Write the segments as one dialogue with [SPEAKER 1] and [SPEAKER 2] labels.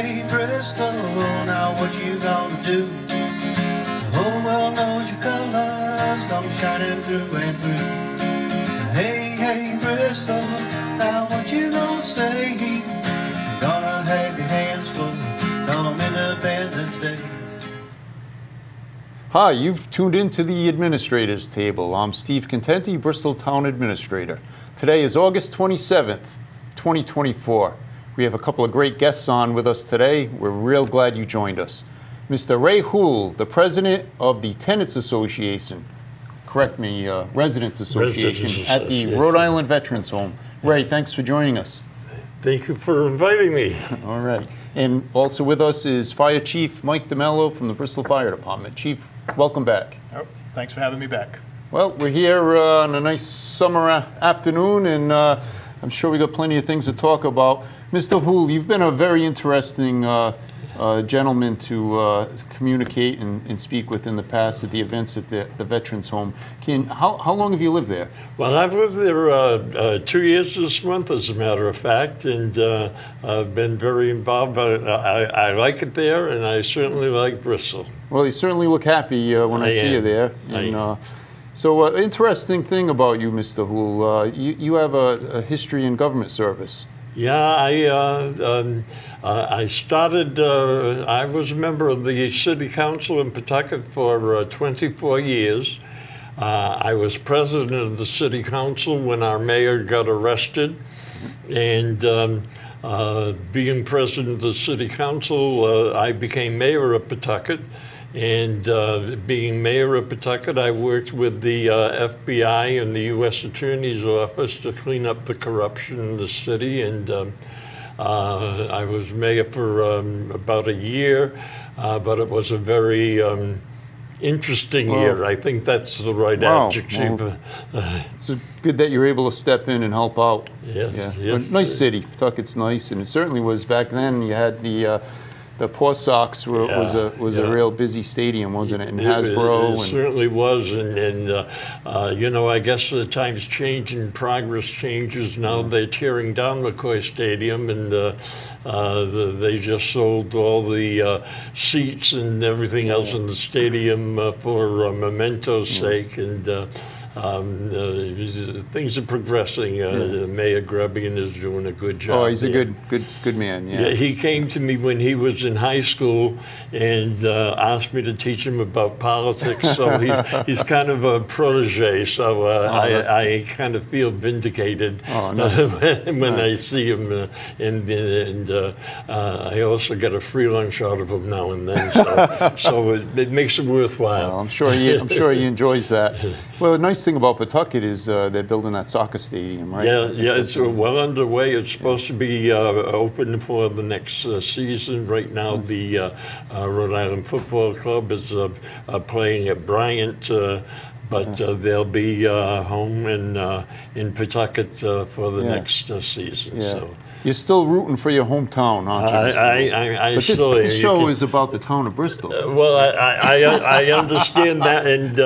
[SPEAKER 1] hey, Bristol, now what you gonna do? The whole world knows your colors come shining through and through. Hey, hey, Bristol, now what you gonna say? You're gonna have your hands full come Independence Day.
[SPEAKER 2] Hi, you've tuned into the Administrators Table. I'm Steve Contente, Bristol Town Administrator. Today is August 27th, 2024. We have a couple of great guests on with us today. We're real glad you joined us. Mr. Ray Houle, the President of the Tenants Association, Residents Association at the Rhode Island Veterans Home. Ray, thanks for joining us.
[SPEAKER 3] Thank you for inviting me.
[SPEAKER 2] All right. And also with us is Fire Chief Mike DeMello from the Bristol Fire Department. Chief, welcome back.
[SPEAKER 4] Oh, thanks for having me back.
[SPEAKER 2] Well, we're here on a nice summer afternoon, and I'm sure we got plenty of things to talk about. Mr. Houle, you've been a very interesting gentleman to communicate and speak with in the past at the events at the Veterans Home. How long have you lived there?
[SPEAKER 3] Well, I've lived there 2 years this month, as a matter of fact, and I've been very involved. I like it there, and I certainly like Bristol.
[SPEAKER 2] Well, you certainly look happy when I see you there. And, so, interesting thing about you, Mr. Houle, you have a history in government service.
[SPEAKER 3] Yeah, I started, I was a member of the City Council in Pawtucket for 24 years. I was president of the City Council when our mayor got arrested. And being president of the City Council, I became mayor of Pawtucket. And being mayor of Pawtucket, I worked with the FBI and the U.S. Attorney's Office to clean up the corruption in the city. And I was mayor for about a year, but it was a very interesting year. I think that's the right adjective.
[SPEAKER 2] Well, it's good that you're able to step in and help out.
[SPEAKER 3] Yes,
[SPEAKER 2] yeah.
[SPEAKER 3] yes.
[SPEAKER 2] Nice city. Pawtucket's nice, and it certainly was back then. You had the Paw Sox was a real busy stadium, wasn't it? In Hasbro.
[SPEAKER 3] It certainly was, and you know, I guess the times change and progress changes. Now they're tearing down McCoy Stadium, and they just sold all the seats and everything else in the stadium for memento's sake, and things are progressing. Mayor Grubbian is doing a good job.
[SPEAKER 2] Oh, he's a good man. Yeah.
[SPEAKER 3] He came to me when he was in high school and asked me to teach him about politics. So he's kind of a protege. So I kind of feel vindicated when I see him. And I also get a free lunch out of him now and then. So it makes it worthwhile.
[SPEAKER 2] Well, I'm sure he enjoys that. Well, the nice thing about Pawtucket is they're building that soccer stadium, right?
[SPEAKER 3] Yeah, it's well underway. It's supposed to be open for the next season. Right now, the Rhode Island Football Club is playing at Bryant, but they'll be home in Pawtucket for the next season.
[SPEAKER 2] Yeah.
[SPEAKER 3] So.
[SPEAKER 2] You're still rooting for your hometown, aren't you?
[SPEAKER 3] But
[SPEAKER 2] this show is about the town of Bristol.
[SPEAKER 3] Well, I understand that, and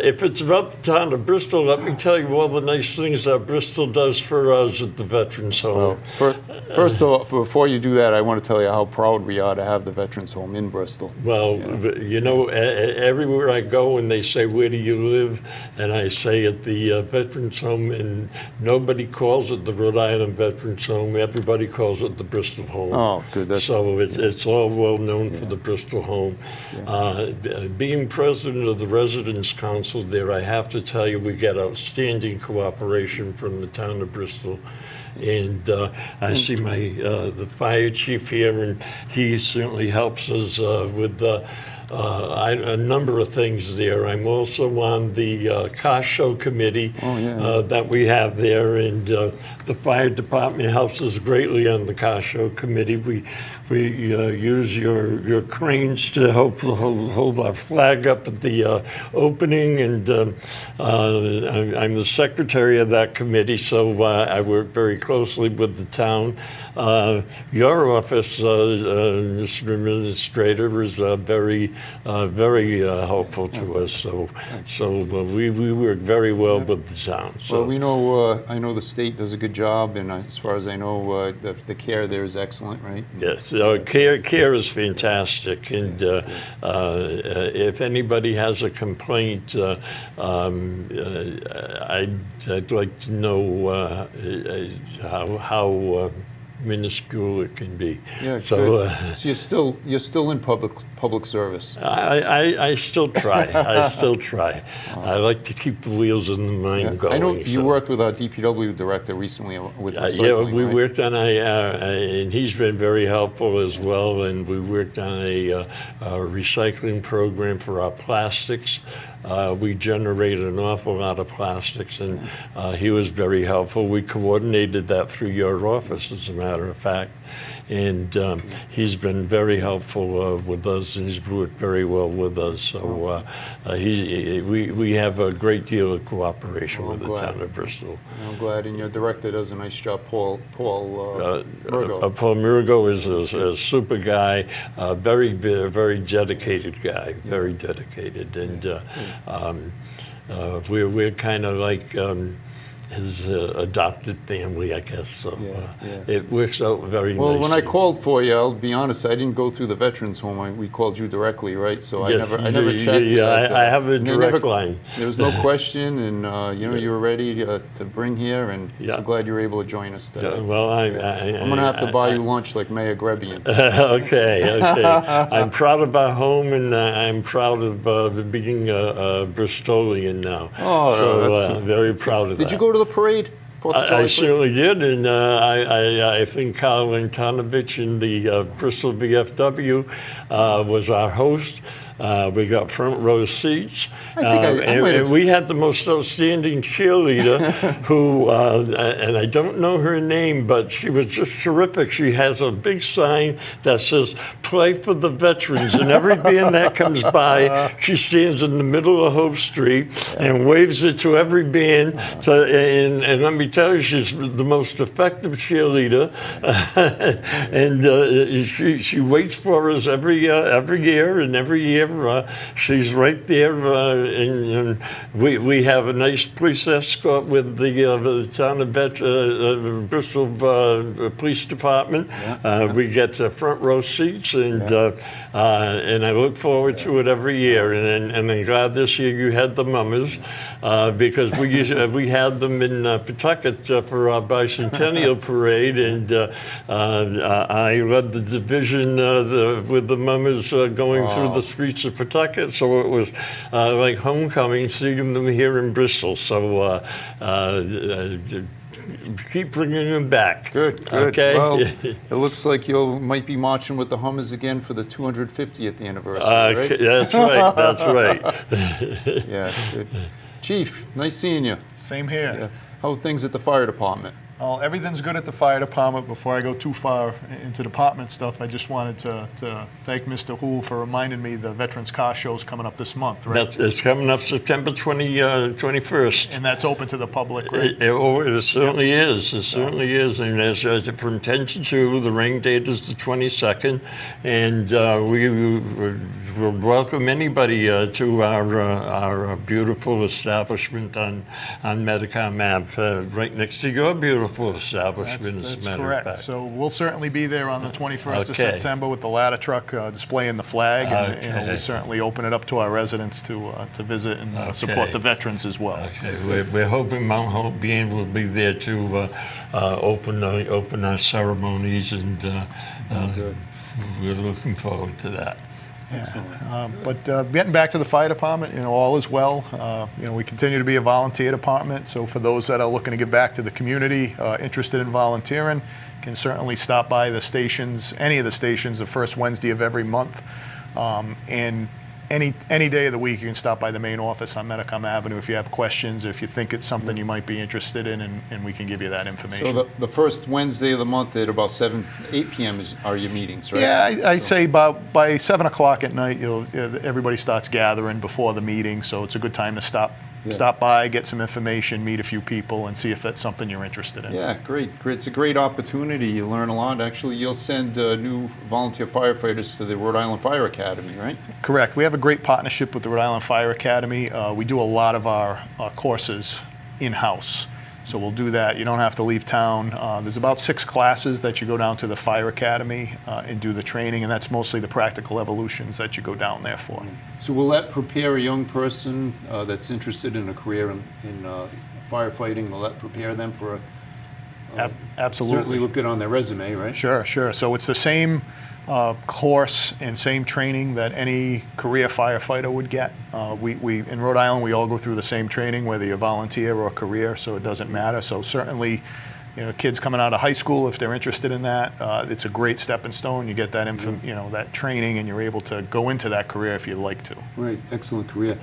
[SPEAKER 3] if it's about the town of Bristol, let me tell you all the nice things that Bristol does for us at the Veterans Home.
[SPEAKER 2] Well, first of all, before you do that, I want to tell you how proud we are to have the Veterans Home in Bristol.
[SPEAKER 3] Well, you know, everywhere I go and they say, where do you live? And I say at the Veterans Home, and nobody calls it the Rhode Island Veterans Home. Everybody calls it the Bristol Home.
[SPEAKER 2] Oh, good.
[SPEAKER 3] So it's all well known for the Bristol Home. Being president of the Residents Council there, I have to tell you, we get outstanding cooperation from the town of Bristol. And I see the fire chief here, and he certainly helps us with a number of things there. I'm also on the car show committee that we have there, and the fire department helps us greatly on the car show committee. We use your cranes to hold our flag up at the opening, and I'm the secretary of that committee, so I work very closely with the town. Your office, Mr. Administrator, is very helpful to us. So we work very well with the town. So.
[SPEAKER 2] Well, we know I know the state does a good job, and as far as I know, the care there is excellent, right?
[SPEAKER 3] Yes, care is fantastic, and if anybody has a complaint, I'd like to know how minuscule it can be.
[SPEAKER 2] Yeah,
[SPEAKER 3] so
[SPEAKER 2] so you're still in public service.
[SPEAKER 3] I still try. I still try. I like to keep the wheels in the mind going.
[SPEAKER 2] I know you worked with our DPW director recently with recycling.
[SPEAKER 3] Yeah, we
[SPEAKER 2] right?
[SPEAKER 3] worked on and he's been very helpful as well. And we worked on a recycling program for our plastics. We generate an awful lot of plastics, and he was very helpful. We coordinated that through your office, as a matter of fact. And he's been very helpful with us, and he's worked very well with us. So we have a great deal of cooperation with the town of Bristol.
[SPEAKER 2] I'm glad, and your director does a nice job, Paul Murgo.
[SPEAKER 3] Paul Murgo is a super guy, very dedicated guy, very dedicated, and we're kind of like his adopted family, I guess. So it works out very nicely.
[SPEAKER 2] Well, when I called for you, I'll be honest, I didn't go through the veterans home. We called you directly, right? So I never checked.
[SPEAKER 3] Yeah, I have a direct line.
[SPEAKER 2] There was no question, and you were ready to bring here, and I'm glad you were able to join us today.
[SPEAKER 3] Yeah, well, I'm
[SPEAKER 2] going to have to buy you lunch like Mayor Grebian.
[SPEAKER 3] Okay. I'm proud of our home, and I'm proud of being a Bristolian now.
[SPEAKER 2] Oh,
[SPEAKER 3] so I'm very proud of that.
[SPEAKER 2] Did you go to the parade?
[SPEAKER 3] I certainly did, and I think Carl Antonovich in the Bristol VFW was our host. We got front row seats, and we had the most outstanding cheerleader who, and I don't know her name, but she was just terrific. She has a big sign that says, "Play for the veterans," and every band that comes by, she stands in the middle of Hope Street and waves it to every band. And let me tell you, she's the most effective cheerleader, and she waits for us every year, and every year she's right there, and we have a nice police escort with the town of Bristol Police Department. We get front row seats, and I look forward to it every year. And I'm glad this year you had the mummers, because we had them in Pawtucket for our bicentennial parade, and I led the division with the mummers going through the streets of Pawtucket. So it was like homecoming, seeing them here in Bristol. So keep bringing them back.
[SPEAKER 2] Good.
[SPEAKER 3] Okay.
[SPEAKER 2] Well, it looks like you might be marching with the Hummers again for the 250th anniversary, right?
[SPEAKER 3] That's right. That's right.
[SPEAKER 2] Yeah. Good. Chief, nice seeing you.
[SPEAKER 4] Same here.
[SPEAKER 2] Yeah. How are things at the fire department?
[SPEAKER 4] Well, everything's good at the fire department. Before I go too far into department stuff, I just wanted to thank Mr. Houle for reminding me the Veterans Car Show's coming up this month, right?
[SPEAKER 3] It's coming up September 21st.
[SPEAKER 4] And that's open to the public, right?
[SPEAKER 3] It certainly is. It certainly is. And as from 10 to 2, the rain date is the 22nd. And we will welcome anybody to our beautiful establishment on Medicom Ave, right next to your beautiful establishment, as a matter of fact.
[SPEAKER 4] So we'll certainly be there on the 21st of September with the ladder truck displaying the flag, and we'll certainly open it up to our residents to visit and support the veterans as well.
[SPEAKER 3] Okay, we're hoping Mount Hope being will be there to open our ceremonies, and we're looking forward to that.
[SPEAKER 4] Excellent. But getting back to the fire department, all is well. We continue to be a volunteer department. So for those that are looking to give back to the community, interested in volunteering, can certainly stop by the stations, any of the stations, the first Wednesday of every month. And any day of the week, you can stop by the main office on Medicom Avenue if you have questions, or if you think it's something you might be interested in, and we can give you that information.
[SPEAKER 2] So the first Wednesday of the month at about 8 p.m. are your meetings, right?
[SPEAKER 4] Yeah, I say by 7 o'clock at night, everybody starts gathering before the meeting, so it's a good time to stop by, get some information, meet a few people, and see if that's something you're interested in.
[SPEAKER 2] Yeah, great. It's a great opportunity. You learn a lot. Actually, you'll send new volunteer firefighters to the Rhode Island Fire Academy, right?
[SPEAKER 4] Correct. We have a great partnership with the Rhode Island Fire Academy. We do a lot of our courses in-house. So we'll do that. You don't have to leave town. There's about 6 classes that you go down to the fire academy and do the training, and that's mostly the practical evolutions that you go down there for.
[SPEAKER 2] So will that prepare a young person that's interested in a career in firefighting? Will that prepare them for a
[SPEAKER 4] Absolutely.
[SPEAKER 2] certainly look good on their resume, right?
[SPEAKER 4] Sure, sure. So it's the same course and same training that any career firefighter would get. We in Rhode Island, we all go through the same training, whether you're volunteer or career, so it doesn't matter. So certainly, kids coming out of high school, if they're interested in that, it's a great stepping stone. You get that that training, and you're able to go into that career if you'd like to.
[SPEAKER 2] Right, excellent career.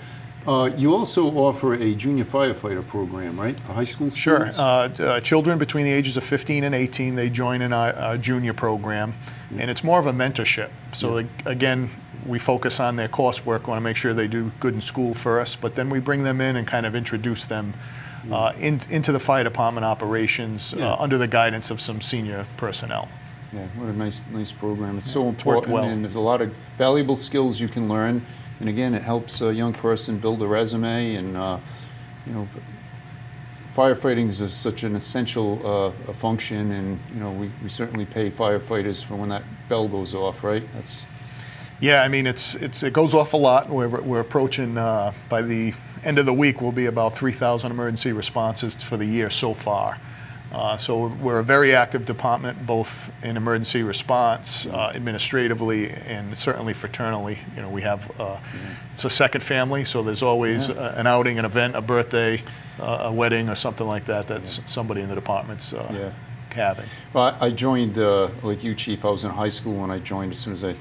[SPEAKER 2] You also offer a junior firefighter program, right, for high school
[SPEAKER 4] Sure.
[SPEAKER 2] students?
[SPEAKER 4] Children between the ages of 15 and 18, they join in our junior program, and it's more of a mentorship. So again, we focus on their coursework, want to make sure they do good in school first, but then we bring them in and kind of introduce them into the fire department operations under the guidance of some senior personnel.
[SPEAKER 2] Yeah, what a nice program. It's so important,
[SPEAKER 4] well.
[SPEAKER 2] and there's a lot of valuable skills you can learn. And again, it helps a young person build a resume, and firefighting is such an essential function, and we certainly pay firefighters for when that bell goes off, right?
[SPEAKER 4] Yeah, I mean it goes off a lot. We're approaching by the end of the week we'll be about 3,000 emergency responses for the year so far. So we're a very active department, both in emergency response, administratively, and certainly fraternally. We have it's a second family, so there's always an outing, an event, a birthday, a wedding, or something like that. That's somebody in the department's having.
[SPEAKER 2] Well, I joined like you, Chief. I was in high school when I joined. As soon as I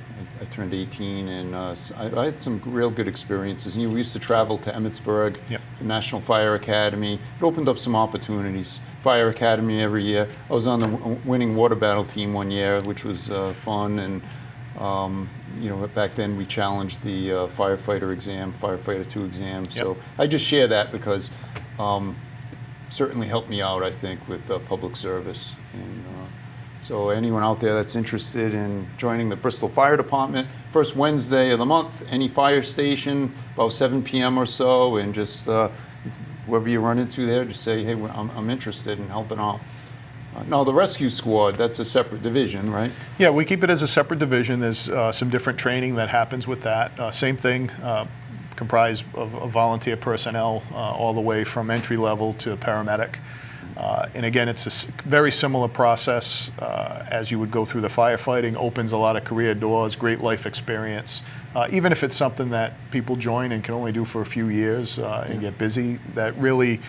[SPEAKER 2] turned 18, and I had some real good experiences. We used to travel to Emmitsburg, the National Fire Academy. It opened up some opportunities. Fire Academy every year. I was on the winning water battle team one year, which was fun, and back then we challenged the firefighter exam, firefighter 2 exam. So I just share that because certainly helped me out, I think, with public service. And so anyone out there that's interested in joining the Bristol Fire Department, first Wednesday of the month, any fire station, about 7 p.m. or so, and just whoever you run into there, just say, hey, I'm interested in helping out. Now, the rescue squad, that's a separate division, right?
[SPEAKER 4] Yeah, we keep it as a separate division. There's some different training that happens with that. Same thing, comprised of volunteer personnel all the way from entry level to paramedic. And again, it's a very similar process as you would go through the firefighting. Opens a lot of career doors, great life experience. Even if it's something that people join and can only do for a few years and get busy, that really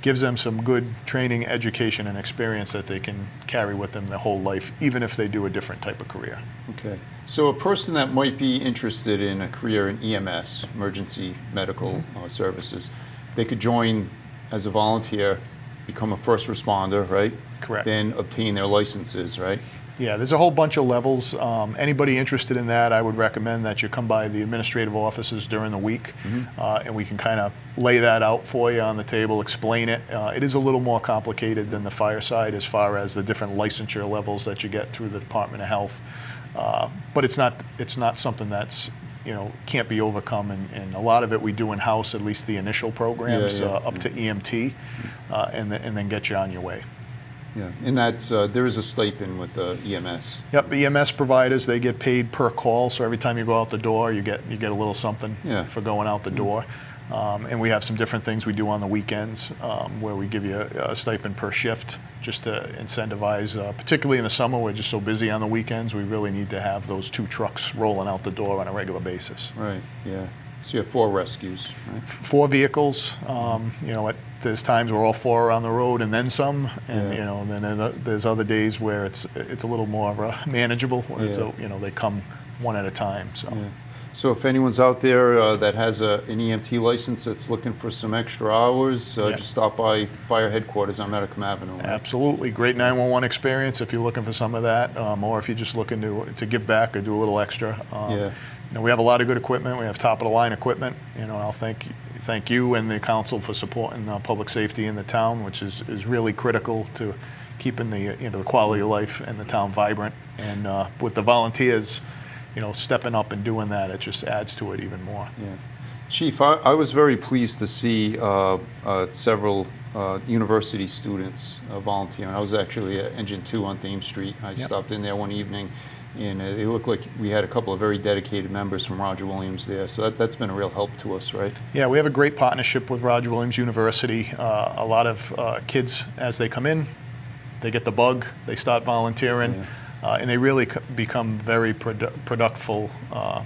[SPEAKER 4] gives them some good training, education, and experience that they can carry with them their whole life, even if they do a different type of career.
[SPEAKER 2] Okay. So a person that might be interested in a career in EMS, emergency medical services, they could join as a volunteer, become a first responder, right?
[SPEAKER 4] Correct.
[SPEAKER 2] Then obtain their licenses, right?
[SPEAKER 4] Yeah, there's a whole bunch of levels. Anybody interested in that, I would recommend that you come by the administrative offices during the week, and we can kind of lay that out for you on the table, explain it. It is a little more complicated than the fire side as far as the different licensure levels that you get through the Department of Health, but it's not something that's can't be overcome, and a lot of it we do in-house, at least the initial programs, up to EMT, and then get you on your way.
[SPEAKER 2] Yeah, and that's there is a stipend with the EMS.
[SPEAKER 4] Yep, the EMS providers, they get paid per call, so every time you go out the door, you get a little something for going out the door. And we have some different things we do on the weekends where we give you a stipend per shift just to incentivize, particularly in the summer, we're just so busy on the weekends, we really need to have those 2 trucks rolling out the door on a regular basis.
[SPEAKER 2] Right, yeah. So you have 4 rescues, right?
[SPEAKER 4] 4 vehicles. There's times where all 4 are on the road and then some, and then there's other days where it's a little more manageable, where they come one at a time.
[SPEAKER 2] So if anyone's out there that has an EMT license that's looking for some extra hours, just stop by Fire Headquarters on Medicum Avenue. Right?
[SPEAKER 4] Absolutely. Great 911 experience if you're looking for some of that, or if you're just looking to give back or do a little extra. We have a lot of good equipment. We have top-of-the-line equipment. I'll thank you and the council for supporting public safety in the town, which is really critical to keeping the quality of life and the town vibrant. And with the volunteers, stepping up and doing that, it just adds to it even more.
[SPEAKER 2] Yeah. Chief, I was very pleased to see several university students volunteering. I was actually at Engine 2 on Thames Street. I stopped in there one evening, and they looked like we had a couple of very dedicated members from Roger Williams there. So that's been a real help to us, right?
[SPEAKER 4] Yeah, we have a great partnership with Roger Williams University. A lot of kids, as they come in, they get the bug, they start volunteering, and they really become very productive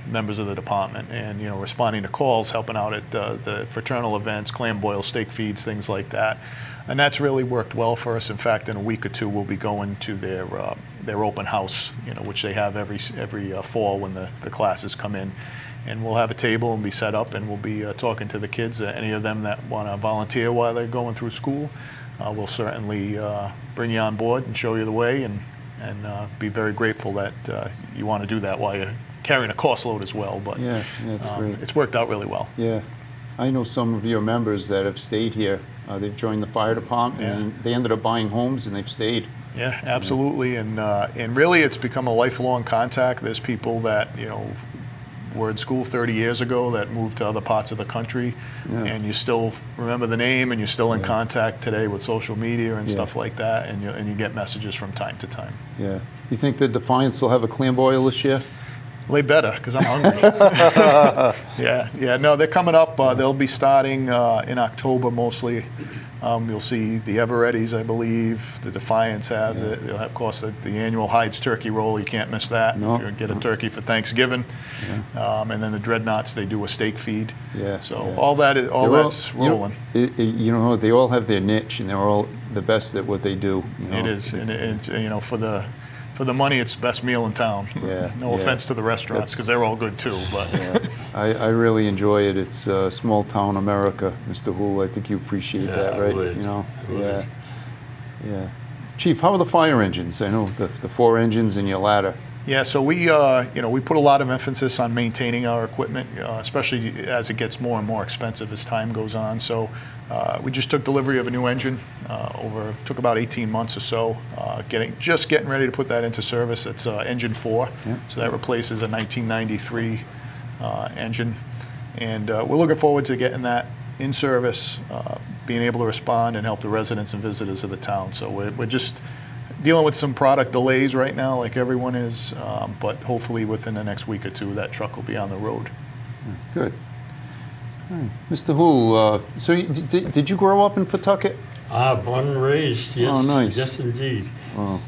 [SPEAKER 4] members of the department. And responding to calls, helping out at the fraternal events, clam boil, steak feeds, things like that. And that's really worked well for us. In fact, in a week or two, we'll be going to their open house, which they have every fall when the classes come in. And we'll have a table and be set up, and we'll be talking to the kids. Any of them that want to volunteer while they're going through school, we'll certainly bring you on board and show you the way, and be very grateful that you want to do that while you're carrying a course load as well. But
[SPEAKER 2] yeah, it's great.
[SPEAKER 4] It's worked out really well.
[SPEAKER 2] Yeah, I know some of your members that have stayed here. They've joined the fire department, and they ended up buying homes, and they've stayed.
[SPEAKER 4] Yeah, absolutely, and really, it's become a lifelong contact. There's people that were in school 30 years ago that moved to other parts of the country, and you still remember the name, and you're still in contact today with social media and stuff like that, and you get messages from time to time.
[SPEAKER 2] Yeah. You think the Defiance will have a clam boil this year?
[SPEAKER 4] Well, they better, because I'm hungry. No, they're coming up. They'll be starting in October mostly. You'll see the Everetti's, I believe. The Defiance has it. They'll have, of course, the annual Hyde's Turkey Roll. You can't miss that.
[SPEAKER 2] No.
[SPEAKER 4] If you get a turkey for Thanksgiving. And then the Dreadnoughts, they do a steak feed.
[SPEAKER 2] Yeah.
[SPEAKER 4] So all that's rolling.
[SPEAKER 2] They all have their niche, and they're all the best at what they do.
[SPEAKER 4] It is, and for the money, it's the best meal in town.
[SPEAKER 2] Yeah.
[SPEAKER 4] No offense to the restaurants, because they're all good too. But
[SPEAKER 2] I really enjoy it. It's small town America, Mr. Houle. I think you appreciate that, right?
[SPEAKER 3] I would.
[SPEAKER 2] Yeah. Chief, how are the fire engines? I know the 4 engines and your ladder.
[SPEAKER 4] Yeah, so we put a lot of emphasis on maintaining our equipment, especially as it gets more and more expensive as time goes on. So we just took delivery of a new engine. Took about 18 months or so. Getting ready to put that into service. It's engine 4, so that replaces a 1993 engine, and we're looking forward to getting that in service, being able to respond and help the residents and visitors of the town. So we're just dealing with some product delays right now, like everyone is, but hopefully within the next week or two, that truck will be on the road.
[SPEAKER 2] Good. All right. Mr. Houle, so did you grow up in Pawtucket?
[SPEAKER 3] Born and raised, yes.
[SPEAKER 2] Oh, nice.
[SPEAKER 3] Yes, indeed.
[SPEAKER 2] Oh.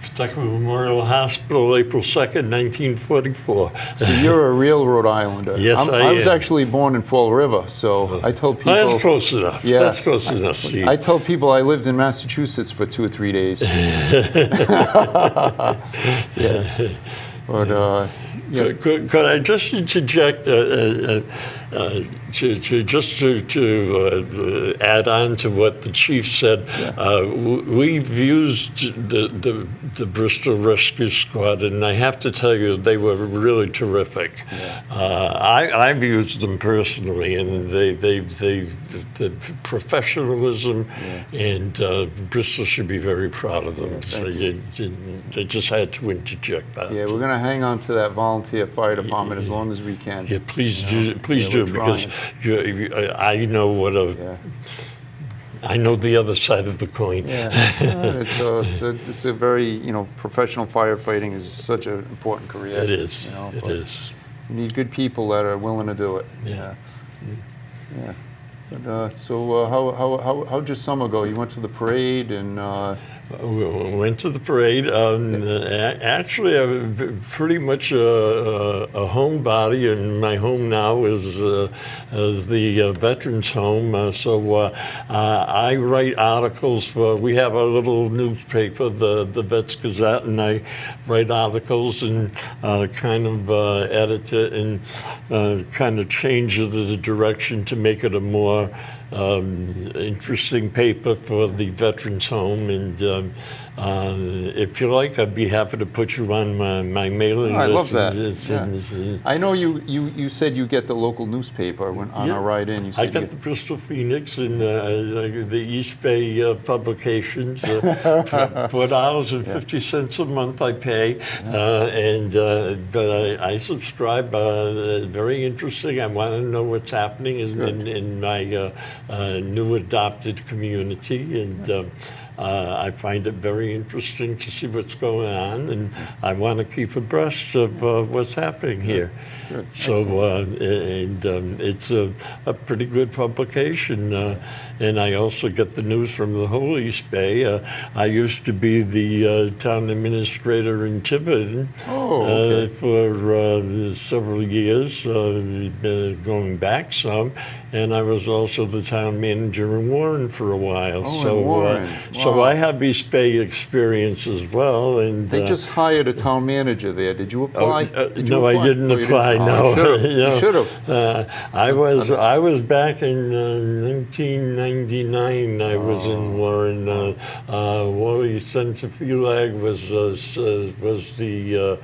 [SPEAKER 3] Pawtucket Memorial Hospital, April 2nd, 1944.
[SPEAKER 2] So you're a real Rhode Islander.
[SPEAKER 3] Yes,
[SPEAKER 2] I was
[SPEAKER 3] am.
[SPEAKER 2] actually born in Fall River, so I told people...
[SPEAKER 3] That's close enough.
[SPEAKER 2] Yeah.
[SPEAKER 3] That's close enough, Steve.
[SPEAKER 2] I told people I lived in Massachusetts for 2 or 3 days. Yeah. But,
[SPEAKER 3] Could I just interject to add on to what the chief said? We've used the Bristol Rescue Squad, and I have to tell you, they were really terrific. I've used them personally, and the professionalism, and Bristol should be very proud of them. They just had to interject that.
[SPEAKER 2] yeah, we're going to hang on to that volunteer fire department as long as we can.
[SPEAKER 3] Yeah, please do, because I know I know the other side of the coin.
[SPEAKER 2] Yeah, it's a very, professional firefighting is such an important career.
[SPEAKER 3] It is. It
[SPEAKER 2] but
[SPEAKER 3] is.
[SPEAKER 2] You need good people that are willing to do it.
[SPEAKER 3] Yeah.
[SPEAKER 2] But, so how'd your summer go? You went to the parade and...
[SPEAKER 3] We went to the parade. Actually, I'm pretty much a homebody, and my home now is the Veterans Home. So I write articles we have a little newspaper, the Vets Gazette, and I write articles and kind of edit it and kind of change the direction to make it a more interesting paper for the Veterans Home, and If you like, I'd be happy to put you on my mailing list.
[SPEAKER 2] I love that.
[SPEAKER 3] And
[SPEAKER 2] I know you said you get the local newspaper when on a ride in. You said
[SPEAKER 3] I got the Bristol Phoenix and the East Bay publications. $4.50 a month I pay, but I subscribe. Very interesting. I want to know what's happening in my new adopted community, and I find it very interesting to see what's going on, and I want to keep abreast of what's happening here.
[SPEAKER 2] Good.
[SPEAKER 3] So, it's a pretty good publication, and I also get the news from the whole East Bay. I used to be the town administrator in Tiverton for several years, going back some, and I was also the town manager in Warren for a while.
[SPEAKER 2] In Warren.
[SPEAKER 3] So I have East Bay experience as well. And
[SPEAKER 2] they just hired a town manager there. Did you apply?
[SPEAKER 3] No, I didn't apply. No,
[SPEAKER 2] you should have.
[SPEAKER 3] I was back in 1999. I was in Warren. Wally Centrifulag was the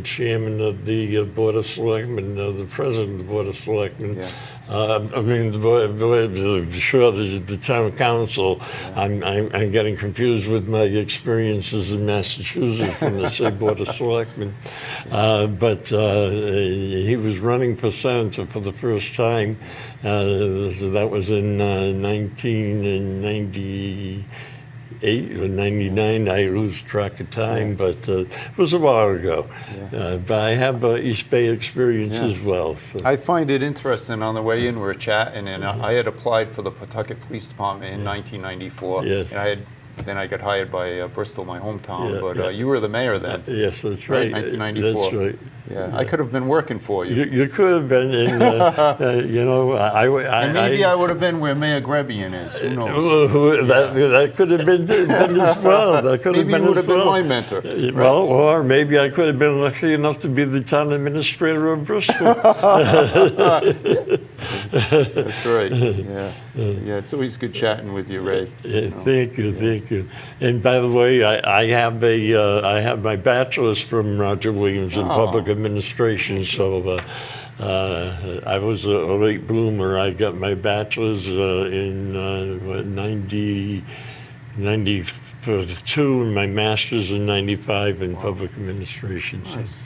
[SPEAKER 3] chairman of the Board of Selectmen, the president of the Board of Selectmen.
[SPEAKER 2] Yeah.
[SPEAKER 3] I mean, the town council. Yeah. I'm getting confused with my experiences in Massachusetts from the state Board of Selectmen. But he was running for senator for the first time. That was in 1998 or 99, I lose track of time, but it was a while ago. Yeah. But I have East Bay experience as well. So.
[SPEAKER 2] I find it interesting. On the way in, we were chatting, and I had applied for the Pawtucket Police Department in 1994.
[SPEAKER 3] Yes.
[SPEAKER 2] And then I got hired by Bristol, my hometown, but you were the mayor then.
[SPEAKER 3] Yes, that's right.
[SPEAKER 2] 1994.
[SPEAKER 3] That's right.
[SPEAKER 2] Yeah, I could have been working for you.
[SPEAKER 3] You could have been, and you know,
[SPEAKER 2] and maybe I would have been where Mayor Grebian is. Who knows?
[SPEAKER 3] That could have been as well. That could
[SPEAKER 2] maybe
[SPEAKER 3] have been
[SPEAKER 2] you would
[SPEAKER 3] as
[SPEAKER 2] have
[SPEAKER 3] well.
[SPEAKER 2] been my mentor. Right?
[SPEAKER 3] Well, or maybe I could have been lucky enough to be the town administrator of Bristol.
[SPEAKER 2] That's right. Yeah, it's always good chatting with you, Ray.
[SPEAKER 3] Thank you. And by the way, I have my bachelor's from Roger Williams in public administration. So I was a late bloomer. I got my bachelor's in 92, and my master's in 95 in public administration.
[SPEAKER 2] Nice.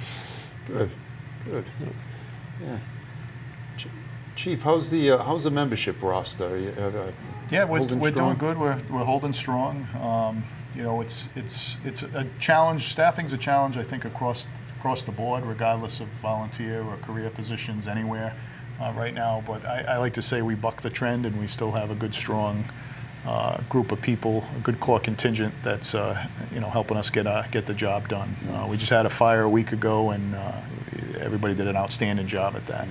[SPEAKER 2] Good. Yeah. Chief, how's the membership roster?
[SPEAKER 4] We're doing good. We're holding strong. You know, it's a challenge. Staffing's a challenge, I think, across the board, regardless of volunteer or career positions anywhere right now. But I like to say we buck the trend, and we still have a good, strong group of people, a good core contingent that's helping us get the job done. We just had a fire a week ago, and everybody did an outstanding job at that.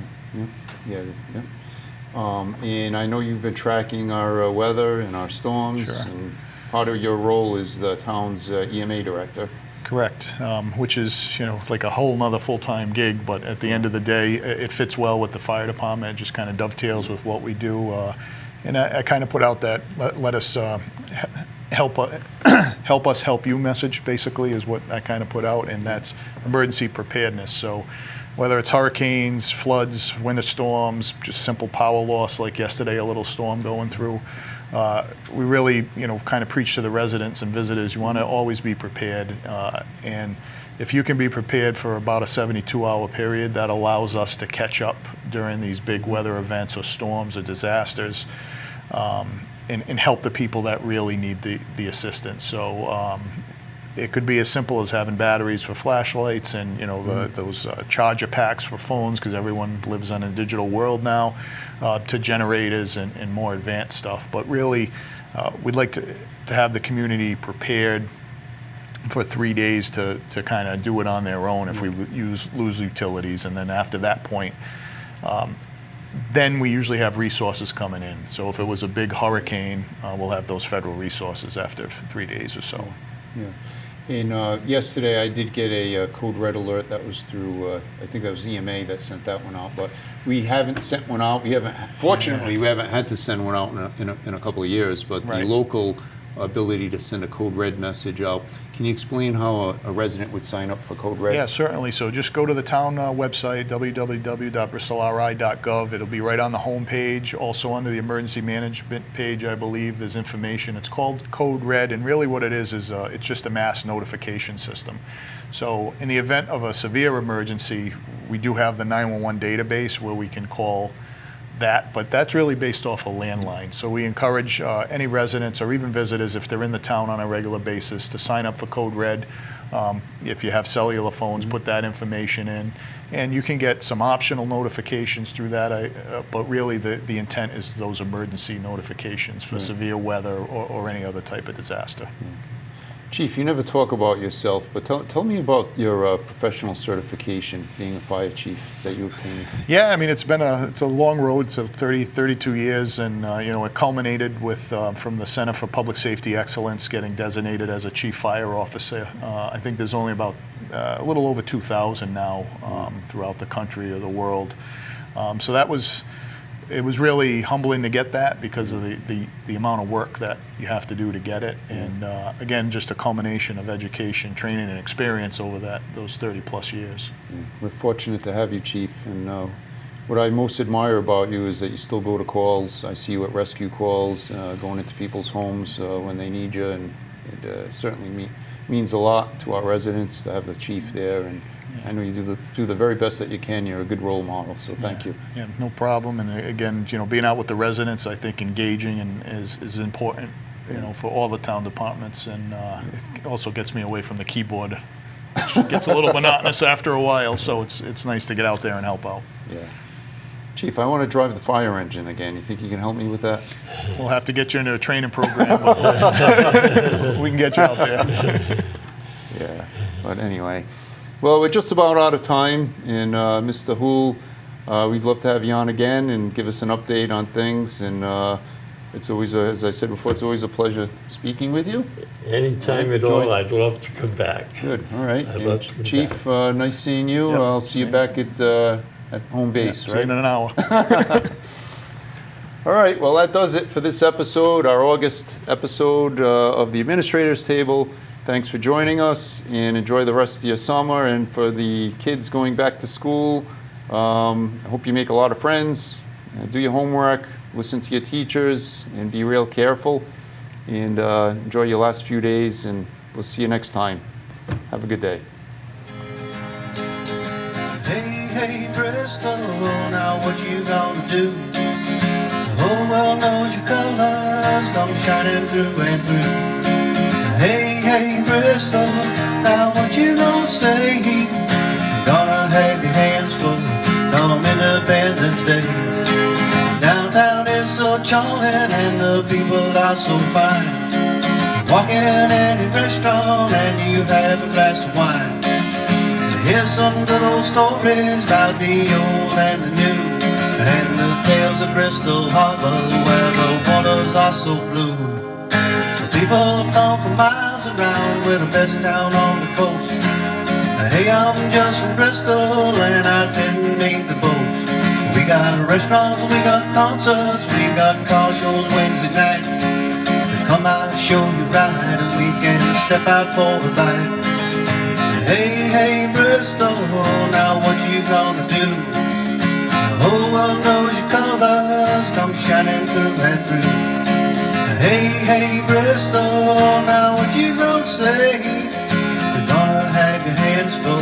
[SPEAKER 2] Yeah. And I know you've been tracking our weather and our storms.
[SPEAKER 4] Sure.
[SPEAKER 2] And part of your role is the town's EMA director.
[SPEAKER 4] Correct, which is like a whole nother full-time gig, but at the end of the day, it fits well with the fire department. It just kind of dovetails with what we do, and I kind of put out that let us help us help you message. Basically, is what I kind of put out, and that's emergency preparedness. So whether it's hurricanes, floods, winter storms, just simple power loss like yesterday, a little storm going through. We really, kind of preach to the residents and visitors. You want to always be prepared, and if you can be prepared for about a 72-hour period, that allows us to catch up during these big weather events or storms or disasters, and help the people that really need the assistance. So it could be as simple as having batteries for flashlights and those charger packs for phones, because everyone lives in a digital world now, to generators and more advanced stuff. But really, we'd like to have the community prepared for 3 days to kind of do it on their own if we lose utilities. And then after that point, then we usually have resources coming in. So if it was a big hurricane, we'll have those federal resources after 3 days or so.
[SPEAKER 2] Yeah. And yesterday I did get a code red alert that was through, I think that was EMA that sent that one out, but we haven't sent one out. Fortunately, we haven't had to send one out in a couple of years, but
[SPEAKER 4] Right.
[SPEAKER 2] The local ability to send a code red message out. Can you explain how a resident would sign up for code red?
[SPEAKER 4] Yeah, certainly. So just go to the town website, www.bristolri.gov. It'll be right on the home page. Also under the emergency management page, I believe, there's information. It's called Code Red, and really what it is it's just a mass notification system. So in the event of a severe emergency, we do have the 911 database where we can call that, but that's really based off a landline. So we encourage any residents or even visitors, if they're in the town on a regular basis, to sign up for Code Red. If you have cellular phones, put that information in, and you can get some optional notifications through that. But really, the intent is those emergency notifications for severe weather or any other type of disaster.
[SPEAKER 2] Chief, you never talk about yourself, but tell me about your professional certification, being a fire chief, that you obtained.
[SPEAKER 4] Yeah, I mean, it's a long road, so 32 years, and it culminated with from the Center for Public Safety Excellence getting designated as a chief fire officer. I think there's only about a little over 2,000 now throughout the country or the world. So it was really humbling to get that because of the amount of work that you have to do to get it. And again, just a culmination of education, training, and experience over those 30 plus years.
[SPEAKER 2] We're fortunate to have you, Chief. And what I most admire about you is that you still go to calls. I see you at rescue calls, going into people's homes when they need you. And it certainly means a lot to our residents to have the Chief there. And I know you do the very best that you can. You're a good role model, so thank you.
[SPEAKER 4] Yeah, no problem. And again, being out with the residents, I think engaging is important, for all the town departments, and it also gets me away from the keyboard. It gets a little monotonous after a while, so it's nice to get out there and help out.
[SPEAKER 2] Yeah. Chief, I want to drive the fire engine again. You think you can help me with that?
[SPEAKER 4] We'll have to get you into a training program, but we can get you out there.
[SPEAKER 2] Yeah, but anyway. Well, we're just about out of time, and Mr. Houle, we'd love to have you on again and give us an update on things. And it's always, as I said before, it's always a pleasure speaking with you.
[SPEAKER 3] Anytime at all, I'd love to come back.
[SPEAKER 2] Good, all right.
[SPEAKER 3] I'd love to come
[SPEAKER 2] Chief,
[SPEAKER 3] back.
[SPEAKER 2] nice seeing you.
[SPEAKER 4] Yep.
[SPEAKER 2] I'll see you back at home base,
[SPEAKER 4] See
[SPEAKER 2] right?
[SPEAKER 4] you in an hour.
[SPEAKER 2] All right, well, that does it for this episode, our August episode of the Administrators Table. Thanks for joining us, and enjoy the rest of your summer. And for the kids going back to school, I hope you make a lot of friends, do your homework, listen to your teachers, and be real careful. And enjoy your last few days, and we'll see you next time. Have a good day.
[SPEAKER 1] Hey, hey, Bristol, now what you gonna do? The whole world knows your colors come shining through and through. Hey, hey, Bristol, now what you gonna say? You're gonna have your hands full come Independence Day. Downtown is so charming and the people are so fine. Walk in any restaurant and you have a glass of wine. Here's some good old stories about the old and the new, and the tales of Bristol Harbor where the waters are so blue. People come from miles around, we're the best town on the coast. Hey, I'm just from Bristol and I didn't mean to boast. We got restaurants, we got concerts, we got car shows Wednesday night. Come out, show you right, and we can step out for a bite. Hey, hey, Bristol, now what you gonna do? The whole world knows your colors come shining through and through. Hey, hey, Bristol, now what you gonna say? You're gonna have your hands full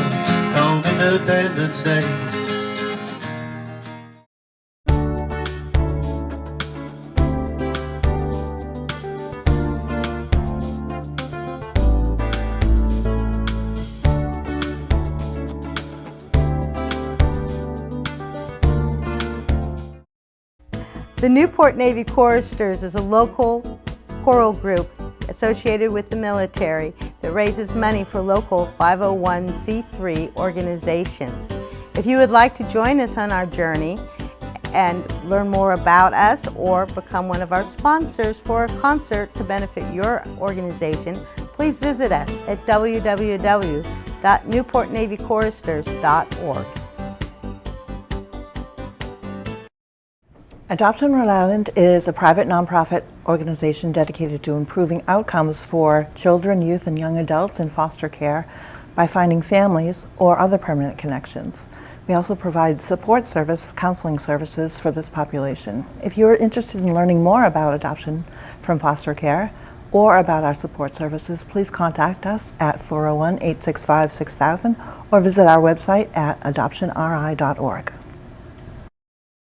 [SPEAKER 1] on Independence Day.
[SPEAKER 5] The Newport Navy Choristers is a local choral group associated with the military that raises money for local 501c3 organizations. If you would like to join us on our journey and learn more about us or become one of our sponsors for a concert to benefit your organization, please visit us at www.newportnavychoristers.org.
[SPEAKER 6] Adoption Rhode Island is a private nonprofit organization dedicated to improving outcomes for children, youth, and young adults in foster care by finding families or other permanent connections. We also provide support counseling services for this population. If you are interested in learning more about adoption from foster care or about our support services, please contact us at 401-865-6000 or visit our website at adoptionri.org.